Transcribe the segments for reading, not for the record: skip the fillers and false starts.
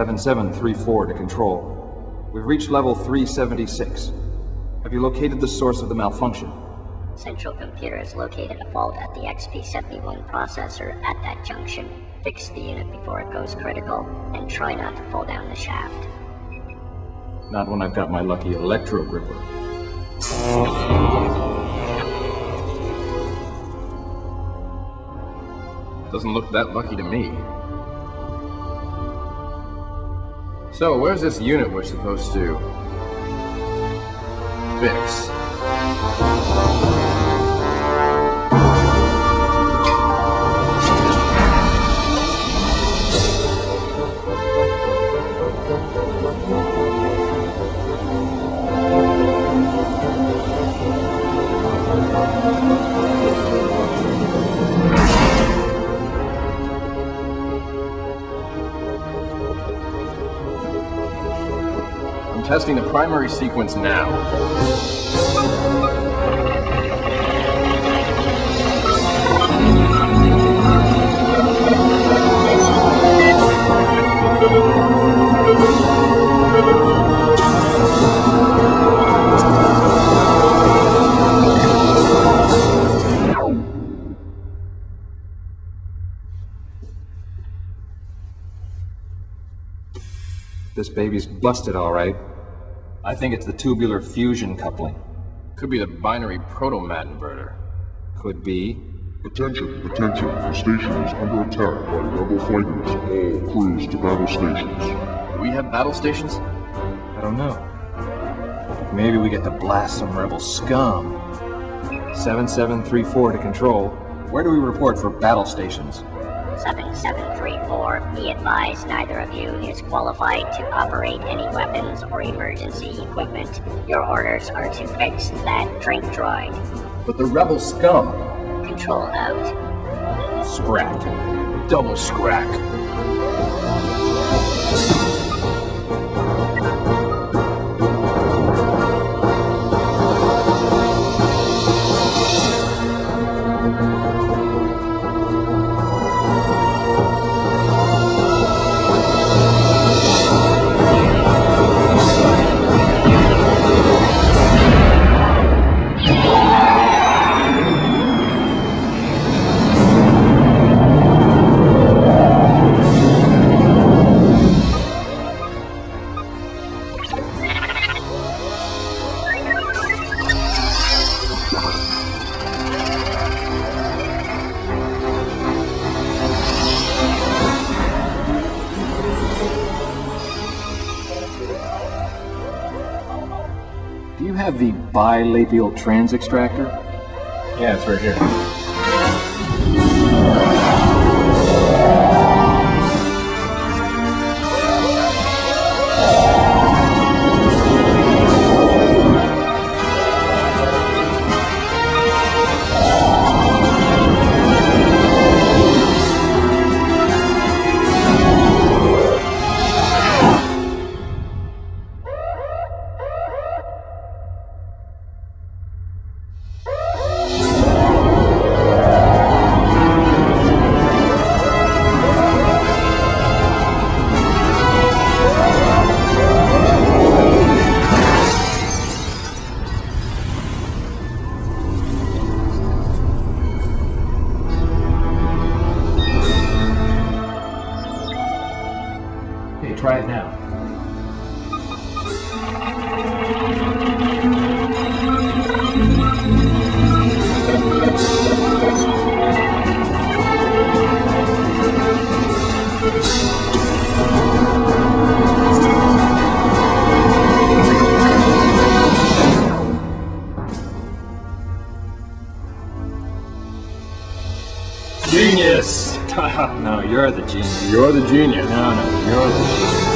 7734 to Control. We've reached level 376. Have you located the source of the malfunction? Central computer has located a fault at the XP71 processor at that junction. Fix the unit before it goes critical, and try not to fall down the shaft. Not when I've got my lucky electro gripper. Doesn't look that lucky to me. So, where's this unit we're supposed to fix? Testing the primary sequence now. This baby's busted, all right. I think it's the tubular fusion coupling. Could be the binary proto-mat inverter. Could be. Attention, attention. The station is under attack by rebel fighters. All crews to battle stations. Do we have battle stations? I don't know. Maybe we get to blast some rebel scum. 7734 to Control. Where do we report for battle stations? 7734, be advised neither of you is qualified to operate any weapons or emergency equipment. Your orders are to fix that drink droid. But the rebel scum. Control out. Scrack. Double scrack. Do you have the bilabial trans extractor? Yeah, it's right here. Try it now. Genius! No, you're the genius. You're the genius. No, you're the genius.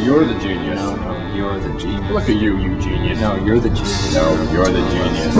You're the genius. No, you're the genius. Look at you, you genius. No, you're the genius. No, you're the genius.